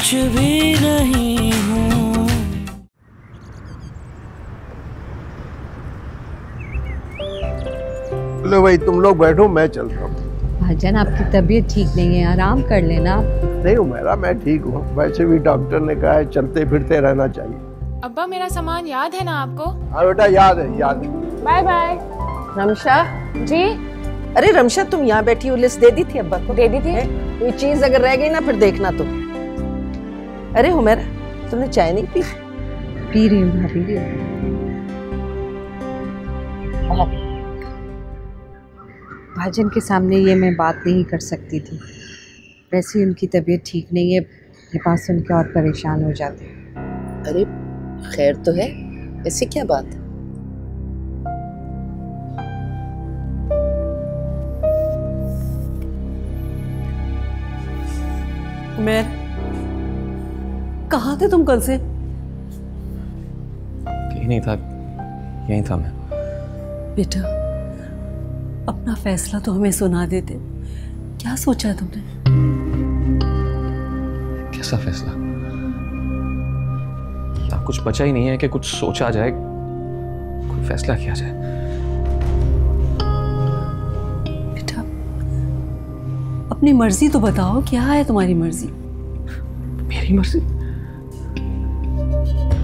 कुछ भी नहीं हूँ। लो भाई तुम लोग बैठो, मैं चलता हूँ। भाईजान आपकी तबीयत ठीक नहीं है, आराम कर लेना। नहीं उमेरा, मैं ठीक हूँ। वैसे भी डॉक्टर ने कहा है चलते फिरते रहना चाहिए। अब्बा मेरा सामान याद है ना आपको? हाँ बेटा याद है, याद है। Bye bye. रमशा जी। अरे रमशा तुम यहाँ बैठी हो, लिस्ट दे दी थी अब्बा को? दे दी थी। कोई चीज अगर रह गई ना फिर देखना तो। अरे हुमैरा तुमने चाय नहीं पी? पी रही हूँ भाभी। भाईजान के सामने ये मैं बात नहीं कर सकती थी। वैसे ही उनकी तबीयत ठीक नहीं है, ये बात सुन के और परेशान हो जाते। अरे खैर तो है, ऐसी क्या बात है? उमैर, कहाँ थे तुम कल से? कहीं नहीं था, यहीं था मैं। बेटा अपना फैसला तो हमें सुना देते। क्या सोचा है तुमने? कैसा फैसला? यहाँ कुछ बचा ही नहीं है कि कुछ सोचा जाए, कोई फैसला किया जाए। बेटा अपनी मर्जी तो बताओ, क्या है तुम्हारी मर्जी? मेरी मर्जी?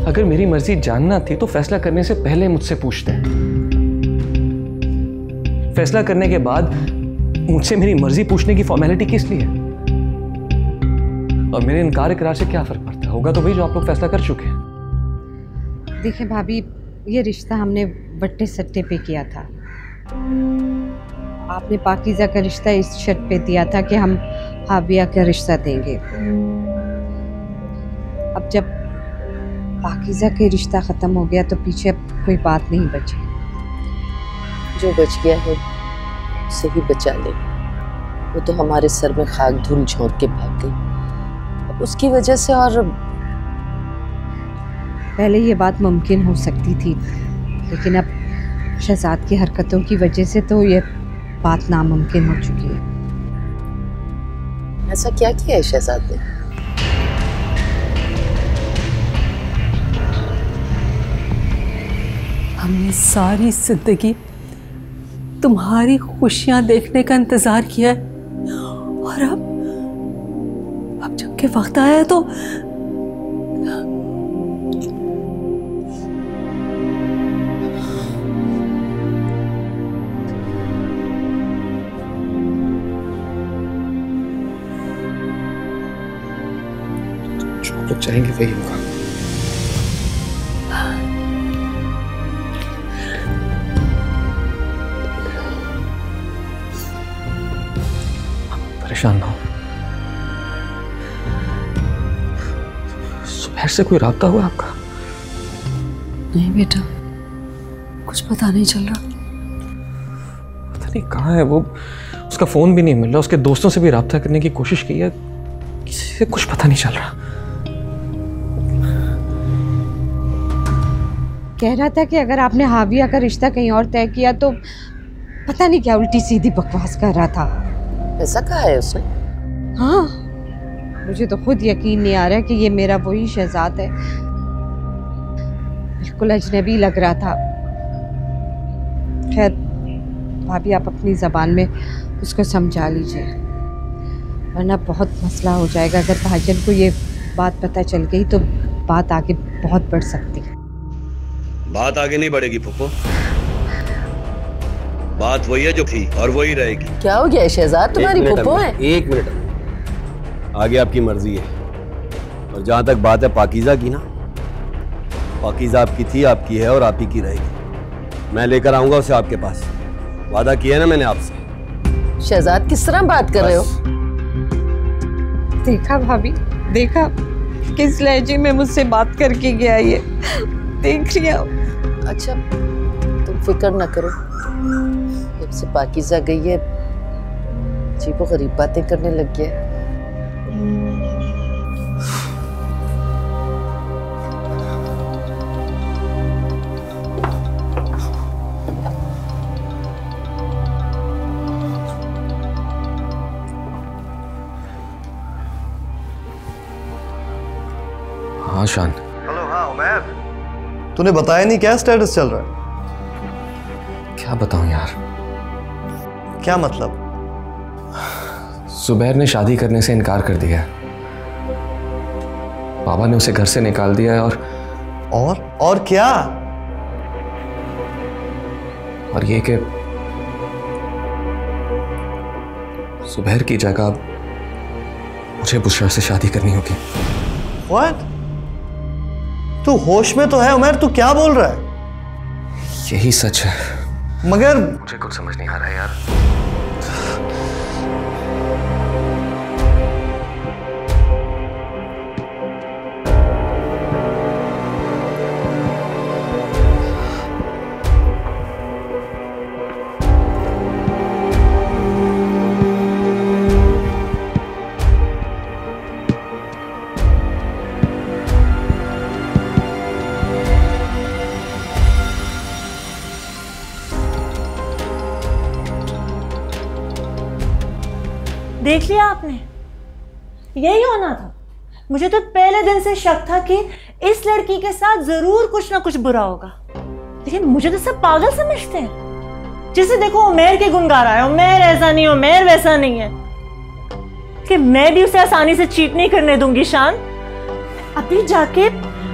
अगर मेरी मर्जी जानना थी तो फैसला करने से पहले मुझसे पूछते हैं। फैसला करने के बाद मुझसे मेरी मर्जी पूछने की फॉर्मेलिटी किस लिए? और मेरे इनकार इकरार से क्या फर्क पड़ता है? होगा तो वही जो आप लोग फैसला कर चुके हैं। देखिए भाभी, ये रिश्ता हमने बट्टे सट्टे पे किया था। आपने पाकीज़ा का रिश्ता इस शर्त पे दिया था कि हम हाविया का रिश्ता देंगे। अब जब पाकीज़ा का रिश्ता ख़त्म हो गया तो पीछे अब कोई बात नहीं बची। जो बच गया है उसे ही बचा ले। वो तो हमारे सर में खाक धूल झोंक के भाग गई। अब उसकी वजह से और पहले ये बात मुमकिन हो सकती थी, लेकिन अब शहजाद की हरकतों की वजह से तो ये बात नामुमकिन हो चुकी है। ऐसा क्या किया है शहजाद ने? हमने सारी जिंदगी तुम्हारी खुशियां देखने का इंतजार किया है, और अब जबकि वक्त आया है तो जो लोग चाहेंगे वही होगा। परेशान ना हो। सुबह से कोई राब्ता हुआ आपका? नहीं बेटा, कुछ पता नहीं चल रहा। पता नहीं कहाँ है वो। उसका फोन भी नहीं मिल रहा। उसके दोस्तों से भी राब्ता करने की कोशिश की है, किसी से कुछ पता नहीं चल रहा। कह रहा था कि अगर आपने हाविया का रिश्ता कहीं और तय किया तो पता नहीं क्या उल्टी सीधी बकवास कर रहा था। ऐसा कहा है उसने? हाँ, मुझे तो खुद यकीन नहीं आ रहा कि ये मेरा वही शहजाद है। बिल्कुल अजनबी लग रहा था। खैर भाभी, आप अपनी ज़बान में उसको समझा लीजिए, वरना बहुत मसला हो जाएगा। अगर भाईजान को ये बात पता चल गई तो बात आगे बहुत बढ़ सकती है। बात आगे नहीं बढ़ेगी फुप्पो। बात वही है जो थी और वही रहेगी। क्या हो गया शहजाद, तुम्हारी फुप्पो है? एक मिनट, आगे आपकी मर्जी है। और जहां तक बात है पाकीज़ा की ना, पाकीज़ा आपकी थी, आपकी है और आप ही की रहेगी। मैं लेकर आऊंगा उसे आपके पास, वादा किया है ना मैंने आपसे। शहजाद किस तरह बात कर रहे हो? देखा भाभी, देखा किस लहजे में मुझसे बात करके गया ये, देख रही हो। अच्छा तुम फिक्र न करो, जब से पाकीज़ा गई है अजीबो गरीब बातें करने लग गया। हाँ शान। हेलो। हाँ उमैर, तूने बताया नहीं क्या स्टेटस चल रहा है? क्या बताऊं यार। क्या मतलब? जुबैर ने शादी करने से इनकार कर दिया। बाबा ने उसे घर से निकाल दिया है और क्या? और ये कि जुबैर की जगह मुझे बुशरा से शादी करनी होगी। What? तू होश में तो है उमैर, तू क्या बोल रहा है? यही सच है। मगर मुझे कुछ समझ नहीं आ रहा है यार। देख लिया आपने, यही होना था। मुझे तो पहले दिन से शक था कि इस लड़की के साथ जरूर कुछ ना कुछ बुरा होगा, लेकिन मुझे तो सब पागल समझते हैं। जिसे देखो उमैर के गुण गा रहा है, उमैर ऐसा नहीं, उमैर वैसा नहीं है, कि मैं भी उसे आसानी से चीट नहीं करने दूंगी। शान, अभी जाके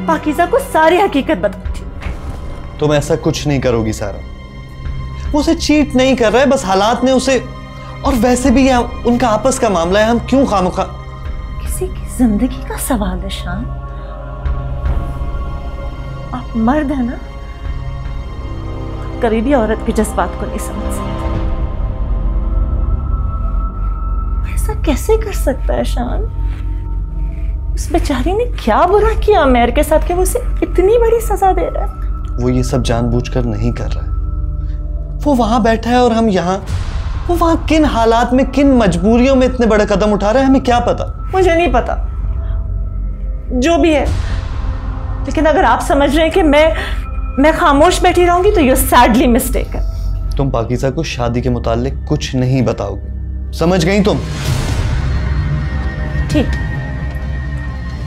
पाकीज़ा को सारी हकीकत बताती। तुम ऐसा कुछ नहीं करोगी सारा। वो उसे चीट नहीं कर रहा है, बस हालात ने उसे, और वैसे भी उनका आपस का मामला है, हम क्यों खामखा। किसी की जिंदगी का सवाल है शान। आप मर्द है ना, कभी भी औरत के जज्बात को नहीं समझ सकते। ऐसा कैसे कर सकता है शान? उस बेचारी ने क्या बुरा किया उमैर के साथ कि वो उसे इतनी बड़ी सजा दे रहा है? वो ये सब जानबूझकर नहीं कर रहा है। वो वहां बैठा है और हम यहाँ। वो वहां किन हालात में, किन मजबूरियों में इतने बड़े कदम उठा रहा है, हमें क्या पता। मुझे नहीं पता, जो भी है। लेकिन अगर आप समझ रहे हैं कि मैं खामोश बैठी रहूंगी तो यू सैडली मिस्टेक है। तुम पाकीज़ा को शादी के मुताल्लिक कुछ नहीं बताओगे, समझ गई तुम? ठीक,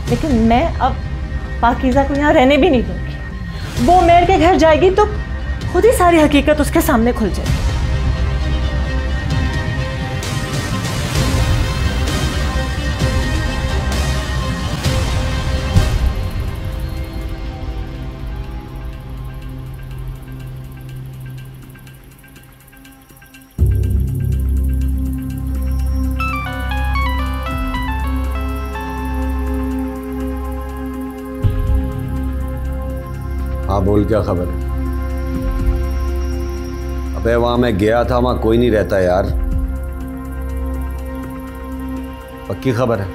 लेकिन मैं अब पाकीज़ा को यहाँ रहने भी नहीं दूंगी। वो उमैर के घर जाएगी तो खुद ही सारी हकीकत उसके सामने खुल जाएगी। हाँ बोल, क्या खबर है? अबे वहां मैं गया था, वहां कोई नहीं रहता यार। पक्की खबर है?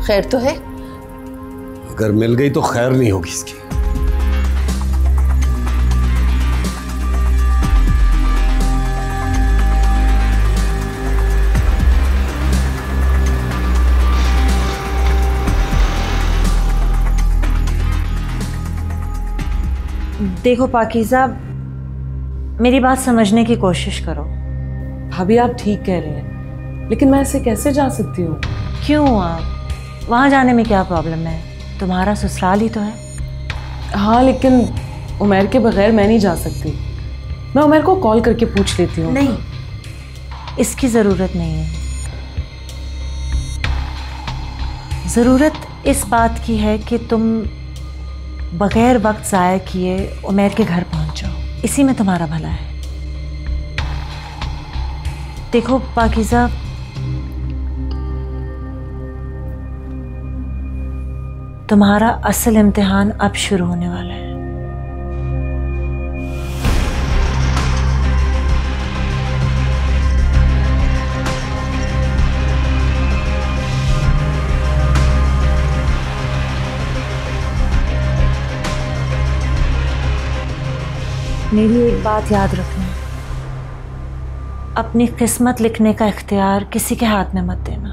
खैर तो है? अगर मिल गई तो खैर नहीं होगी इसकी। देखो पाकीज़ा, मेरी बात समझने की कोशिश करो। भाभी आप ठीक कह रहे हैं, लेकिन मैं ऐसे कैसे जा सकती हूँ? क्यों? आप वहाँ जाने में क्या प्रॉब्लम है? तुम्हारा ससुराल ही तो है। हाँ, लेकिन उमैर के बगैर मैं नहीं जा सकती। मैं उमैर को कॉल करके पूछ लेती हूँ। नहीं, इसकी ज़रूरत नहीं है। ज़रूरत इस बात की है कि तुम बगैर वक्त ज़ाया किए उमैर के घर पहुंच जाओ, इसी में तुम्हारा भला है। देखो पाकीज़ा, तुम्हारा असल इम्तिहान अब शुरू होने वाला है। मेरी एक बात याद रखना, अपनी किस्मत लिखने का इख्तियार किसी के हाथ में मत देना।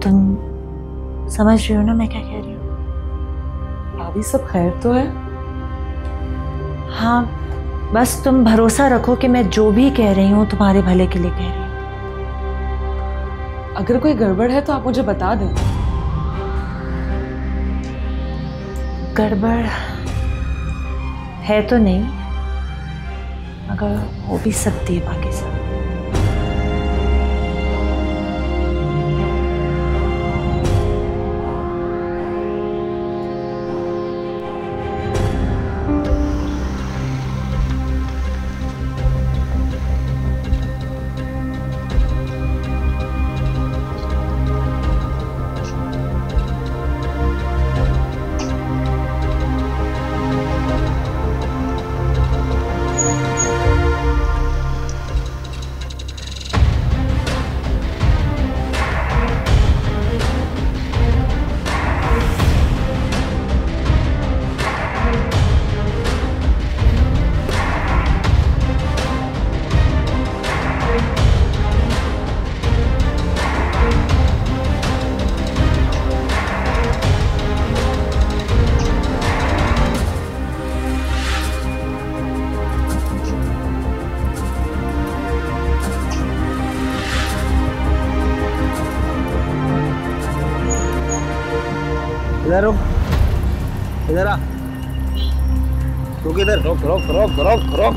तुम समझ रही हो ना मैं क्या कह रही हूँ? भाभी सब खैर तो है? हाँ, बस तुम भरोसा रखो कि मैं जो भी कह रही हूँ तुम्हारे भले के लिए कह रही हूँ। अगर कोई गड़बड़ है तो आप मुझे बता दें। गड़बड़ है तो नहीं, मगर हो भी सकती है बाकी सब। इधर रुक, इधर आ, रुक इधर, रोक रोक रोक रोक रोक।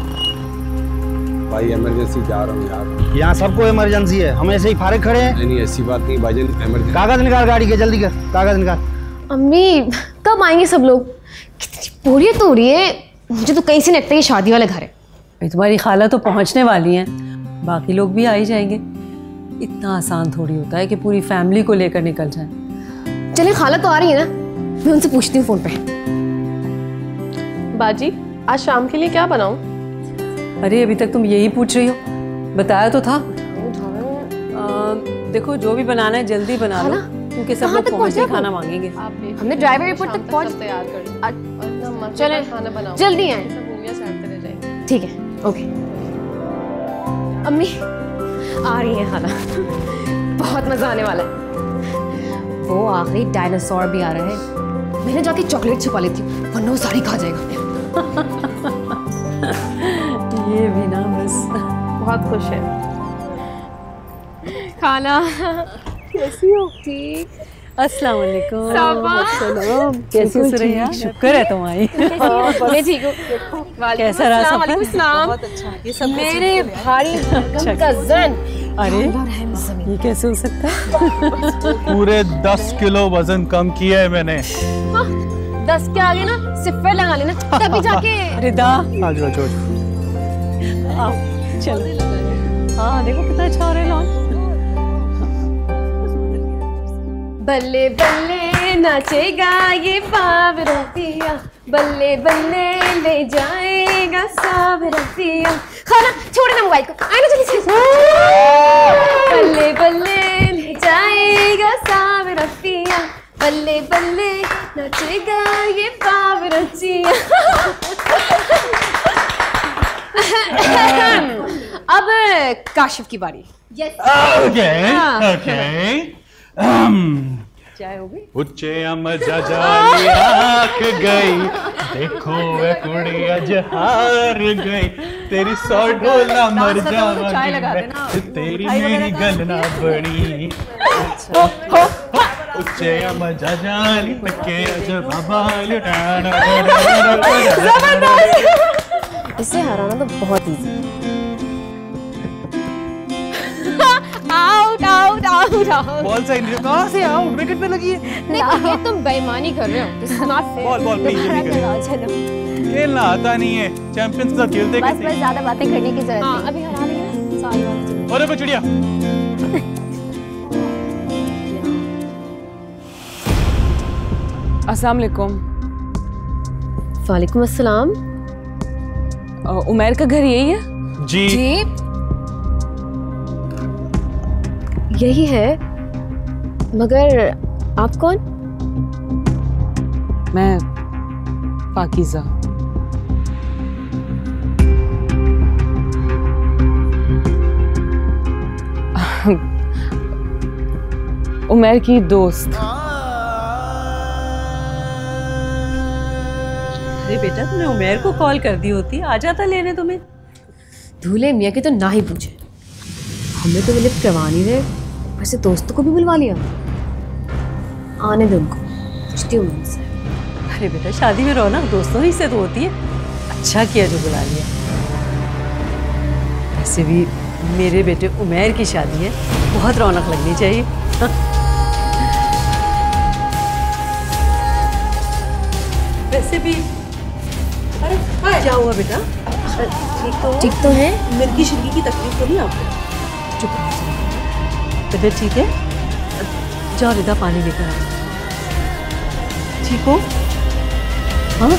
भाई इमरजेंसी जा रहा हूँ यार। यहाँ सबको इमरजेंसी है, हम ऐसे ही फारिग खड़े हैं। नहीं ऐसी बात नहीं भाईजान, इमरजेंसी। कागज निकाल गाड़ी के, जल्दी कर, कागज निकाल। अम्मी कब आएंगे सब लोग? कितनी बोरियत हो रही है मुझे तो। कहीं से लगता है ये शादी वाला घर है। तुम्हारी खाला तो पहुंचने वाली हैं, बाकी लोग भी आ ही जाएंगे। इतना आसान थोड़ी होता है कि पूरी फैमिली को लेकर निकल जाए। चले, खाला तो आ रही है ना, मैं उनसे पूछती हूँ फोन पे। बाजी आज शाम के लिए क्या बनाऊं? अरे अभी तक तुम यही पूछ रही हो, बताया तो था। देखो जो भी बनाना है जल्दी बना लो, क्योंकि सब लोग पहुंचते खाना मांगेंगे। हमने ड्राइवर एयरपोर्ट तक पहुंच तैयार कर। चले खाना बनाओ, जल्दी आए। रह जाएंगे। ठीक है, ओके। अम्मी आ रही है खाला, बहुत मजा आने वाला है। वो आखिरी डायनासोर भी आ रहा है। मैंने जाके चॉकलेट छुपा ली थी, वरना वो सारी खा जाएगा। ये भी ना बस बहुत खुश है। खाला कैसी हो? ठीक। अस्सलाम वालेकुम। सलाम। कैसी हो सुरैया? शुक्र है तुम आई। मैं ठीक हूँ। कैसा रहा सफर? बहुत अच्छा। ये सब मेरे भाई कज़न। अरे ये कैसे हो सकता है? पूरे 10 किलो वजन कम किया है मैंने। 10 के आगे ना सिफर लगा लेना, तभी जाके। रिदा आज चलो। हाँ देखो कितना अच्छा हो रहा है लॉन। बल्ले बल्ले नाचेगा ये बाबरतिया, बल्ले बल्ले ले जाएगा साबरतिया। खाना छोड़े ना मोबाइल को, आए ना जल्दी से। बल्ले बल्ले ले जाएगा साबरतिया, बल्ले बल्ले नाचेगा ये बाबरतिया। अब काशिफ की बारी। चाय हो गई? उच्चे मजा जाली आँख गई, देखो वे कुड़िया जहार गई, तेरी 100 ढोला मर जावांगी, तेरी मेरी गलना बनी। उच्चे मजा जाली पक्के जबाबाल। इसे हराना तो बहुत इजी है। Out out out out. Ball sign कहाँ से आउट? विकेट पे लगी है। नहीं ये तुम बेईमानी कर रहे हो। This is not fair. Ball ball please चलो। खेलना आता नहीं है, चैंपियंस का खेलते कैसे? बस ज्यादा बातें करने की जरूरत नहीं। अभी हरा देंगे ना सारी बातें। अरे बचड़िया। अस्सलाम वालेकुम। वालेकुम अस्सलाम। उमैर का घर यही है? जी यही है, मगर आप कौन? मैं पाकीज़ा। उमैर की दोस्त। अरे बेटा तुमने उमैर को कॉल कर दी होती, आ जाता लेने तुम्हें। दूल्हे मियाँ के तो ना ही पूछे, हमें तो लिफ्ट करवा नहीं रहे, वैसे दोस्तों को भी बुलवा लिया? आने दो उनको, पूछती हूँ मैं उनसे। अरे बेटा, शादी में रौनक दोस्तों ही से तो होती है। अच्छा किया जो बुला लिया। वैसे भी मेरे बेटे उमैर की शादी है, बहुत रौनक लगनी चाहिए। वैसे भी अरे क्या हुआ बेटा? ठीक तो है? मिर्गी शिरगी की तकलीफ तो नहीं आपको? चुप तबीयत ठीक है? जाओ रिदा, पानी लेकर आओ। ठीक हो? हाँ।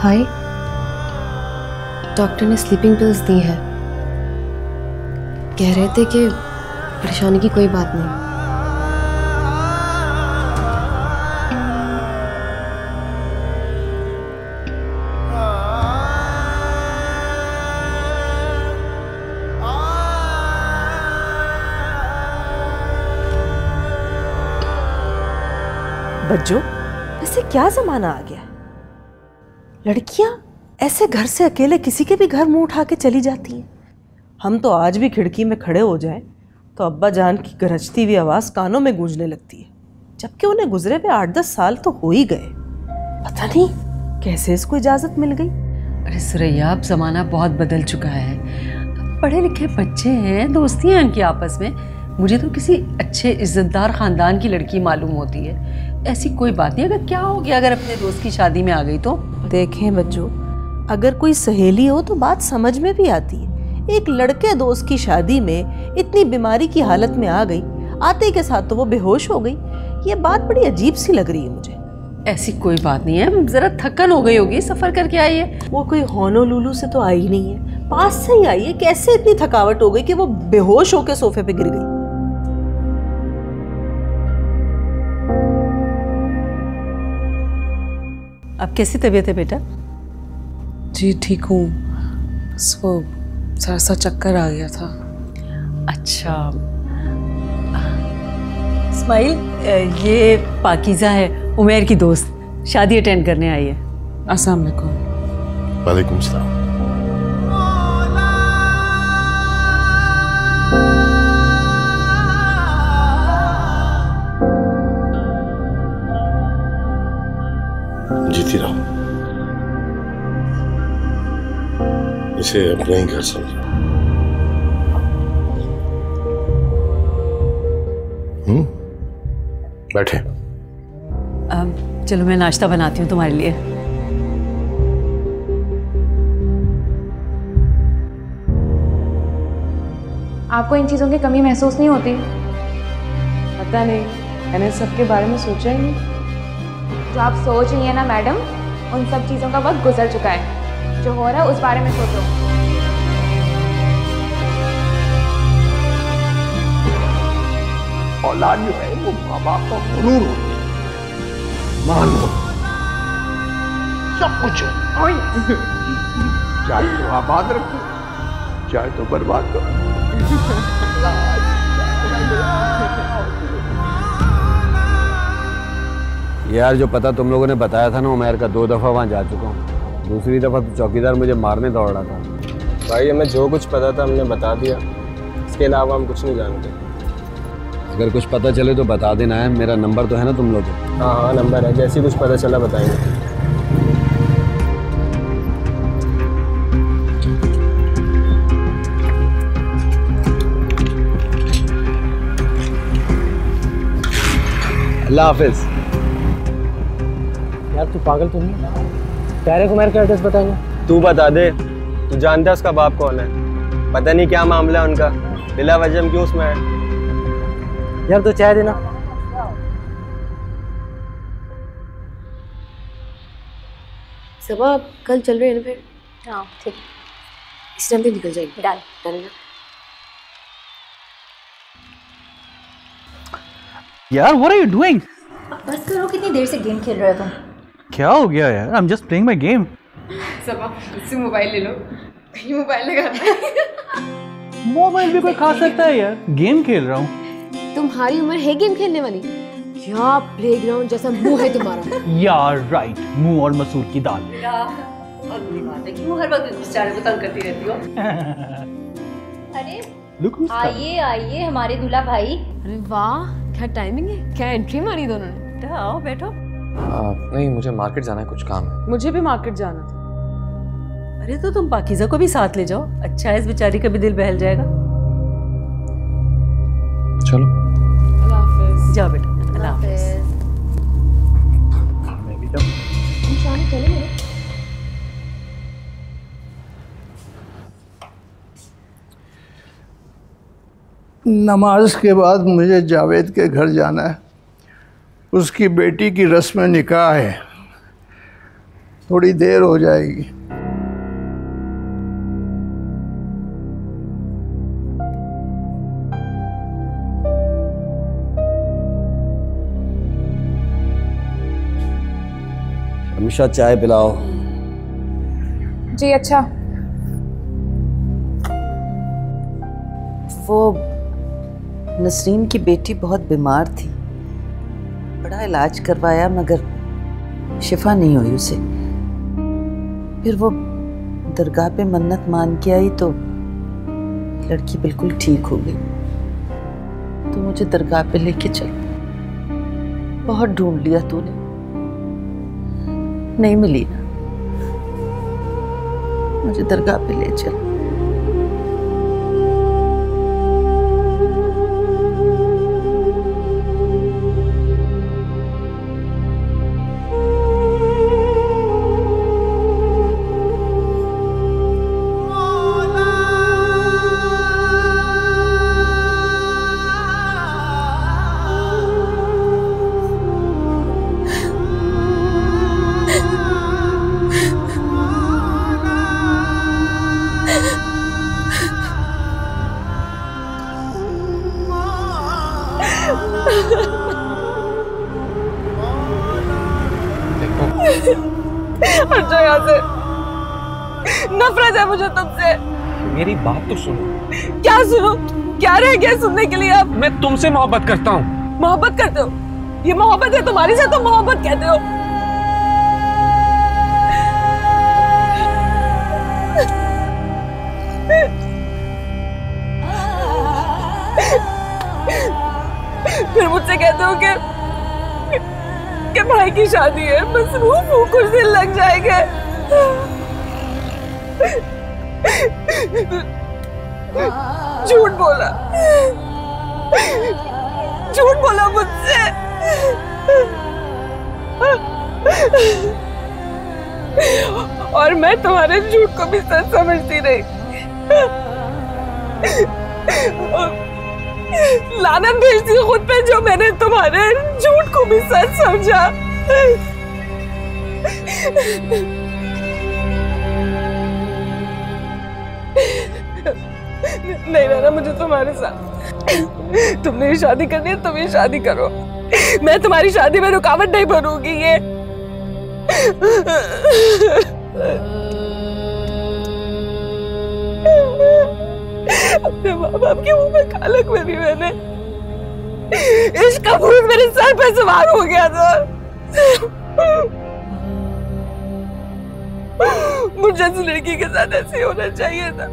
भाई, डॉक्टर ने स्लीपिंग पिल्स दी है। कह रहे थे कि परेशानी की कोई बात नहीं। बच्चों, वैसे क्या जमाना आ गया? लड़कियां ऐसे घर से अकेले किसी के भी घर मुंह उठा के चली जाती हैं। हम तो आज भी खिड़की में खड़े हो जाएं तो अब्बा जान की गरजती हुई आवाज़ कानों में गूंजने लगती है, जबकि उन्हें गुजरे हुए 8-10 साल तो हो ही गए। पता नहीं कैसे इसको इजाज़त मिल गई। अरे सुरैया, अब ज़माना बहुत बदल चुका है। पढ़े लिखे बच्चे हैं, दोस्तियाँ हैं उनकी आपस में। मुझे तो किसी अच्छे इज्जतदार ख़ानदान की लड़की मालूम होती है। ऐसी कोई बात नहीं। अगर क्या हो गया अगर अपने दोस्त की शादी में आ गई तो? देखें बच्चों, अगर कोई सहेली हो तो बात समझ में भी आती है। एक लड़के दोस्त की शादी में इतनी बीमारी की हालत में आ गई, आते के साथ तो वो बेहोश हो गई। ये बात बड़ी अजीब सी लग रही है मुझे। ऐसी कोई बात नहीं है, जरा थकन हो गई होगी, सफ़र करके आई है। वो कोई होनोलुलु से तो आई नहीं है, पास से ही आई है। कैसे इतनी थकावट हो गई कि वो बेहोश होकर सोफे पे गिर गई? अब कैसी तबीयत है बेटा? जी ठीक हूँ, बस वो जरा सा चक्कर आ गया था। अच्छा इस्माइल, ये पाकीज़ा है, उमैर की दोस्त, शादी अटेंड करने आई है। अस्सलाम वालेकुम। वालेकुम सलाम। जीती रहो, इसे अपना ही घर समझो। बैठे। चलो मैं नाश्ता बनाती हूँ तुम्हारे लिए। आपको इन चीज़ों की कमी महसूस नहीं होती? पता नहीं, मैंने सबके बारे में सोचा ही नहीं। जो आप सोच रही हैं ना मैडम, उन सब चीज़ों का वक्त गुजर चुका है। जो हो रहा है उस बारे में सोचो। औलाद जो है वो माँ बाप का गुरूर होती है, मान हो सब कुछ हो। चाहे तो आबाद रखो, चाहे तो बर्बाद करो। यार जो पता तुम लोगों ने बताया था ना उमैर का, 2 दफ़ा वहाँ जा चुका हूँ। दूसरी दफ़ा तो चौकीदार मुझे मारने दौड़ रहा था। भाई हमें जो कुछ पता था हमने बता दिया, इसके अलावा हम कुछ नहीं जानते। अगर कुछ पता चले तो बता देना है, मेरा नंबर तो है ना तुम लोग को? हाँ हाँ नंबर है, जैसे कुछ पता चला बताएंगे। अल्लाह हाफिज। यार तू पागल तो नहीं? डायरेक्ट उमैर का एड्रेस बताएंगे? तू बता दे, तू जानता है उसका बाप कौन है? पता नहीं क्या मामला है उनका, बिला वजह क्यों उसमें है? यार तो चाय देना। सबा कल चल रहे हैं ना फिर? हाँ ठीक, इस टाइम पे निकल जाएगी। डाल ना यार व्हाट आर यू डूइंग? बस करो, कितनी देर से गेम खेल रहे हो तुम? क्या हो गया यार? I am just playing my game. Saba इससे मोबाइल ले लो, कहीं मोबाइल लगाता है। मोबाइल भी कोई खा सकता है यार, गेम खेल रहा हूँ। तुम्हारी उम्र है गेम खेलने वाली? क्या प्लेग्राउंड जैसा मुंह है तुम्हारा। यार राइट, मुंह और मसूर की दाल। अगली बात है कि वो हर वक्त बेचारे को तंग करती रहती हो। अरे आइए आइए हमारे दूल्हा भाई। अरे वाह, क्या टाइमिंग है, क्या एंट्री मारी दोनों ने। आओ बैठो। नहीं, मुझे मार्केट जाना है, कुछ काम है। मुझे भी मार्केट जाना था। अरे तो तुम पाकीज़ा को भी साथ ले जाओ, अच्छा है, इस बेचारी का भी दिल बहल जाएगा। चलो जाओ बेटा, अल्लाह हाफ़िज़। मैं भी जाऊँ। नमाज के बाद मुझे जावेद के घर जाना है, उसकी बेटी की रस्म निकाह है, थोड़ी देर हो जाएगी। हमेशा चाय पिलाओ। जी अच्छा। वो नसरीन की बेटी बहुत बीमार थी, बड़ा इलाज करवाया मगर शिफा नहीं हुई उसे। फिर वो दरगाह पे मन्नत मान के आई तो लड़की बिल्कुल ठीक हो गई। तो मुझे दरगाह पे लेके चल। बहुत ढूंढ लिया तूने, नहीं मिली ना, मुझे दरगाह पे ले चल। हटो यहाँ से, नफरत है मुझे तुमसे। मेरी बात तो सुनो। क्या सुनो? क्या रह गया सुनने के लिए अब? मैं तुमसे मोहब्बत करता हूँ। मोहब्बत करते हो? ये मोहब्बत है तुम्हारी से, तुम मोहब्बत कहते हो? फिर मुझसे कहते हो कि भाई की शादी है, मसरूफ हूँ, कुछ दिन लग जाएंगे। झूठ बोला, झूठ बोला मुझसे। और मैं तुम्हारे झूठ को भी सच समझती रही। लानत भेजती खुद पे जो मैंने तुम्हारे झूठ को भी सच समझा। नहीं रहना मुझे तुम्हारे साथ। तुमने शादी करनी है, तुम ही शादी करो, मैं तुम्हारी शादी में रुकावट नहीं बनूंगी। ये अपने माँ बाप के मुंह में कालक मेरी मैंने, इश्क का भूत मेरे सर पे सवार हो गया था। मुझे जैसी लड़की के साथ ऐसे होना चाहिए था।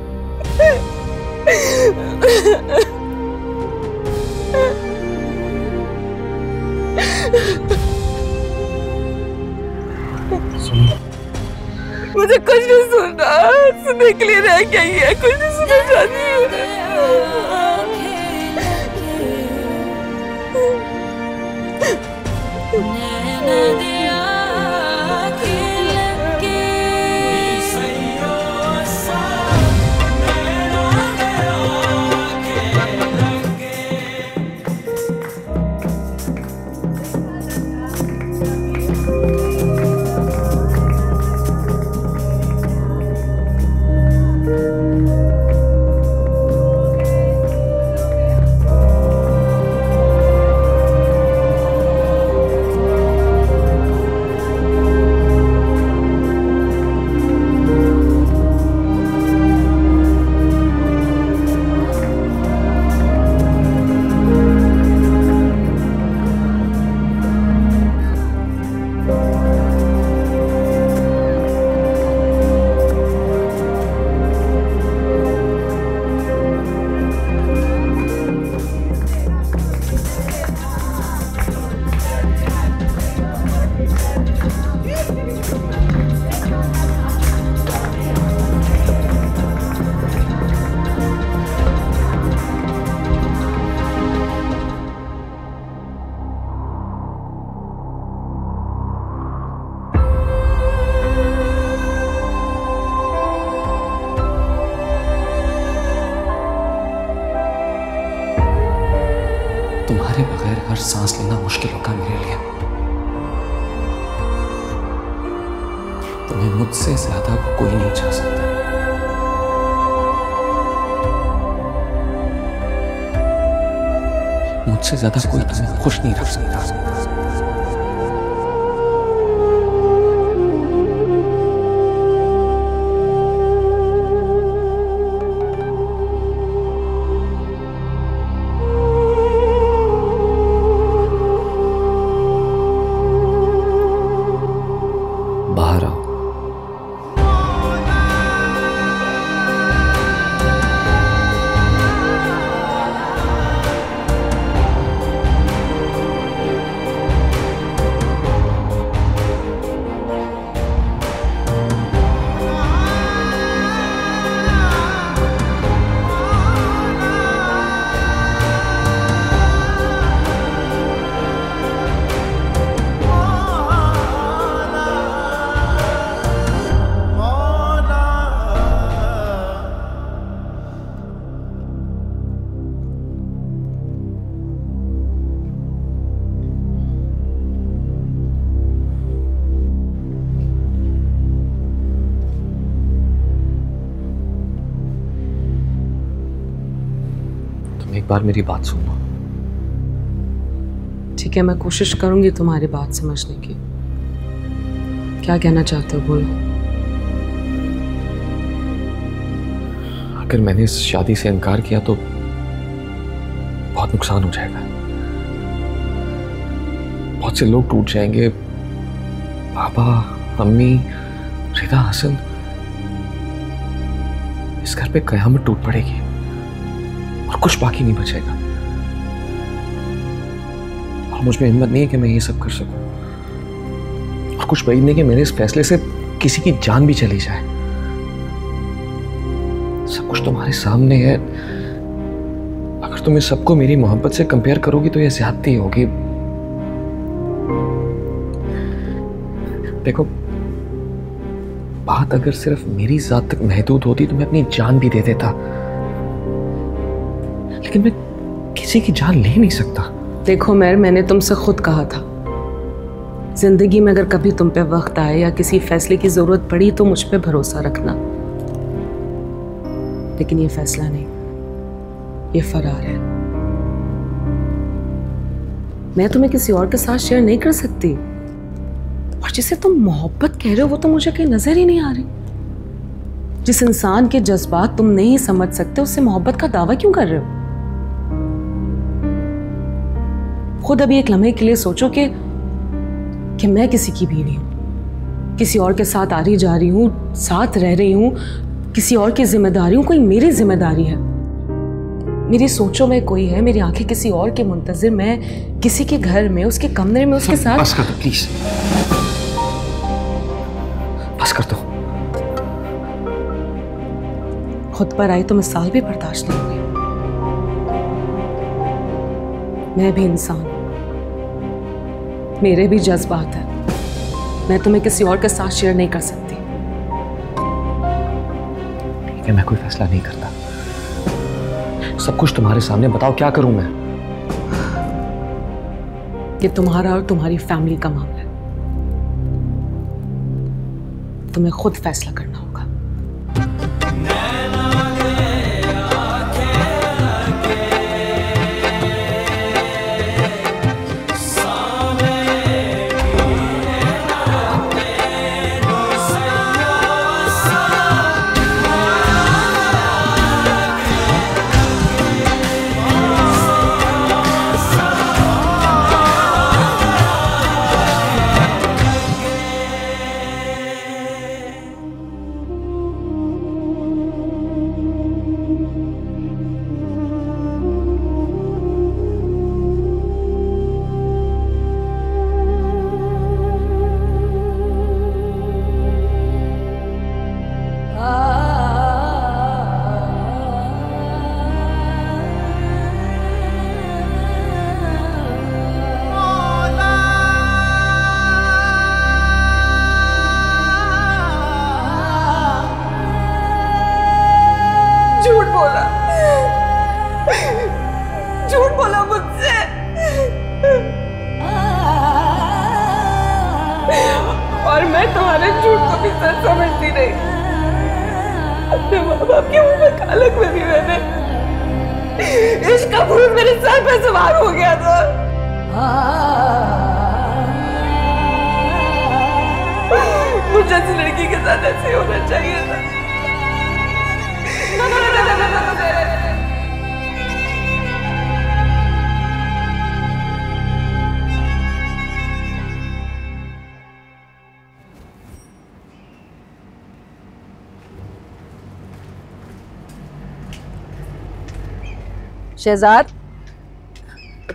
मुझे कुछ नहीं सुनना, सुनने के लिए रह गई है, कुछ नहीं सुनना चाहती सांस लेना मुश्किल होगा मेरे लिए। तुम्हें मुझसे ज्यादा कोई नहीं चाह सकता। मुझसे ज्यादा कोई तुम्हें खुश नहीं रख सकता। बाहर आओ। एक बार मेरी बात सुन लो। ठीक है, मैं कोशिश करूंगी तुम्हारी बात समझने की। क्या कहना चाहते हो, बोलो। अगर मैंने इस शादी से इनकार किया तो बहुत नुकसान हो जाएगा। बहुत से लोग टूट जाएंगे, पापा, मम्मी, रिदा, हसन। इस घर पे कयामत टूट पड़ेगी और कुछ बाकी नहीं बचेगा। और मुझ में हिम्मत नहीं है कि मैं ये सब कर सकूं। और कुछ बड़ी नहीं कि मेरे इस फैसले से किसी की जान भी चली जाए। सब कुछ तुम्हारे सामने है। अगर तुम इस सबको मेरी मोहब्बत से कंपेयर करोगी तो ये ज्यादती होगी। देखो, बात अगर सिर्फ मेरी जात तक महदूद होती तो मैं अपनी जान भी दे देता, लेकिन मैं किसी की जान ले नहीं सकता। देखो मेहर, मैंने तुमसे खुद कहा था, जिंदगी में अगर कभी तुम पे वक्त आए या किसी फैसले की जरूरत पड़ी तो मुझ पे भरोसा रखना। लेकिन ये फैसला नहीं, ये फरार है। मैं तुम्हें किसी और के साथ शेयर नहीं कर सकती। और जिसे तुम मोहब्बत कह रहे हो वो तो मुझे कहीं नजर ही नहीं आ रही। जिस इंसान के जज्बात तुम नहीं समझ सकते उससे मोहब्बत का दावा क्यों कर रहे हो? खुद अभी एक लम्हे के लिए सोचो कि मैं किसी की बीवी हूं, किसी और के साथ आ रही जा रही हूं, साथ रह रही हूं, किसी और की जिम्मेदारी हूं, कोई मेरी जिम्मेदारी है। मेरी सोचों में कोई है, मेरी आंखें किसी और के मुंतजिर, मैं किसी के घर में, उसके कमरे में, उसके साथ। बस कर दो प्लीज, बस कर दो। खुद पर आई तो मिसाल भी बर्दाश्त नहीं हुई। मैं भी इंसान, मेरे भी जज्बात हैं। मैं तुम्हें किसी और के साथ शेयर नहीं कर सकती। ठीक है, मैं कोई फैसला नहीं करता। सब कुछ तुम्हारे सामने, बताओ क्या करूं मैं? ये तुम्हारा और तुम्हारी फैमिली का मामला है। तुम्हें खुद फैसला करना होगा। मैं तुम्हारे झूठ को भी सच समझती रही। अपने माँ बाप के मुंह में कालक भरी मैंने। इश्क का भूत मेरे सर पे सवार हो गया था। मुझे इस लड़की के साथ ऐसे होना चाहिए था। शहजाद,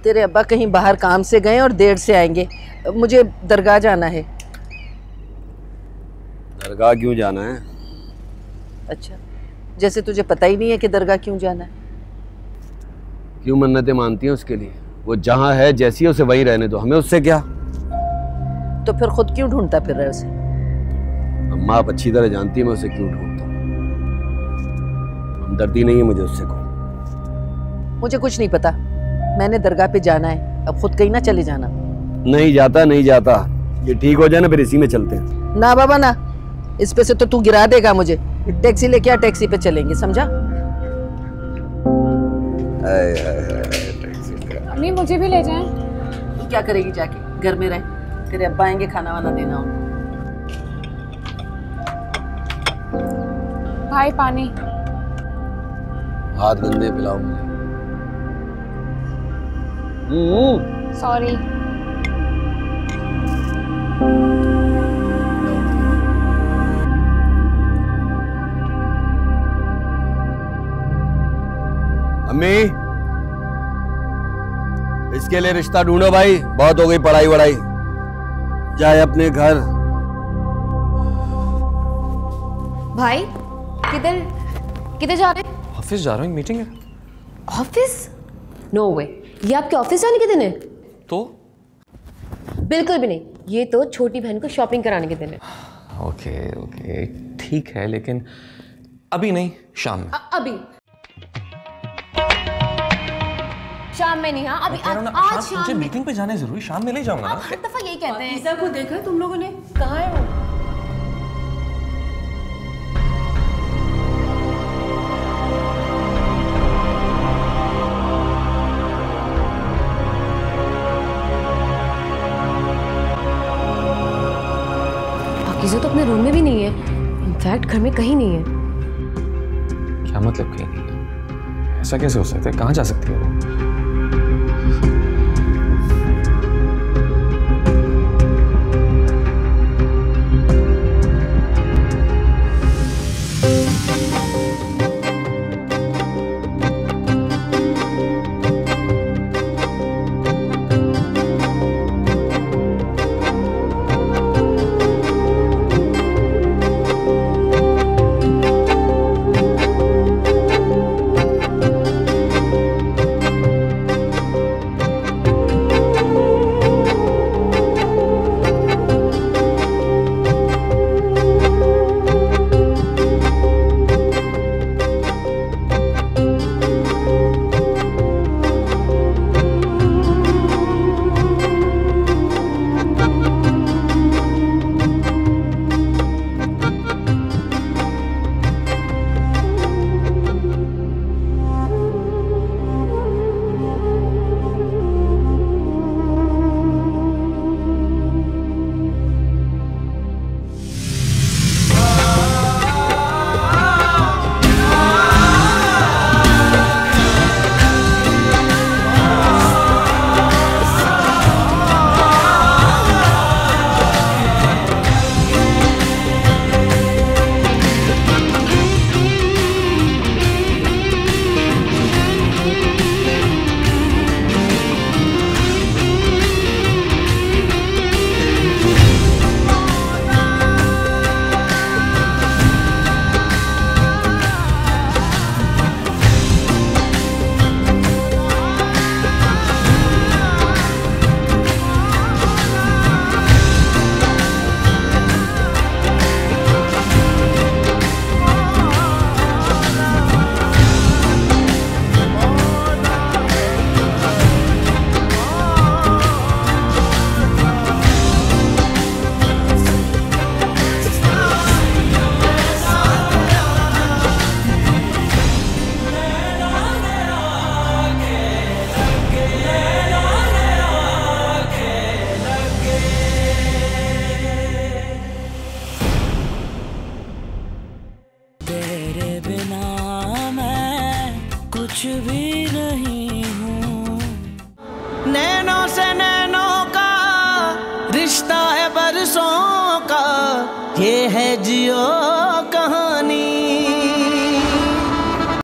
तेरे अब्बा कहीं बाहर काम से गए और देर से आएंगे। मुझे दरगाह जाना है। दरगाह क्यों जाना है? अच्छा, जैसे तुझे पता ही नहीं है कि दरगाह क्यों जाना है। क्यों मन्नतें मानती हैं उसके लिए? वो जहाँ है जैसी है उसे वहीं रहने दो, हमें उससे क्या। तो फिर खुद क्यों ढूंढता फिर रहे उसे? अम्मा आप अच्छी तरह जानती है मैं उसे क्यों ढूंढता हूँ। हमदर्दी नहीं है मुझे उससे को। मुझे कुछ नहीं पता, मैंने दरगाह पे जाना है। अब खुद कहीं ना चले जाना। नहीं जाता नहीं जाता, ये ठीक हो जाए ना फिर इसी में चलते हैं। ना बाबा ना, इस पे से तो तू गिरा देगा मुझे। टैक्सी लेके आ, टैक्सी पे चलेंगे, समझा? अम्मी मुझे भी ले जाएं। तू क्या करेगी जाके? घर में रह, तेरे अब्बा आएंगे खाना वाना देना उनको। भाई पानी। हाथ गंदे पिलाओ मुझे। सॉरी। अम्मी इसके लिए रिश्ता ढूंढो भाई, बहुत हो गई पढ़ाई वढ़ाई। जाए अपने घर। भाई किधर किधर जा रहे हैं? ऑफिस जा रहा हूँ, मीटिंग है। ऑफिस? नो वे, ये आपके ऑफिस जाने के दिन है? तो बिल्कुल भी नहीं, ये तो छोटी बहन को शॉपिंग कराने के दिन है। ओके ओके ठीक है, लेकिन अभी नहीं, शाम में। अभी शाम में नहीं। हाँ अभी आज शाम मुझे में। मीटिंग पे जाने जरूरी, शाम में ले जाऊंगा ना। हर दफा यही कहते हैं। ईसा को देखा तुम लोगों ने? कहाँ है वो? पाकीज़ा तो अपने रूम में भी नहीं है, इनफैक्ट घर में कहीं नहीं है। क्या मतलब कहीं नहीं है? ऐसा कैसे हो सकता है? कहाँ जा सकती है वो? जैसे नैनों का रिश्ता है बरसों का, ये है जियो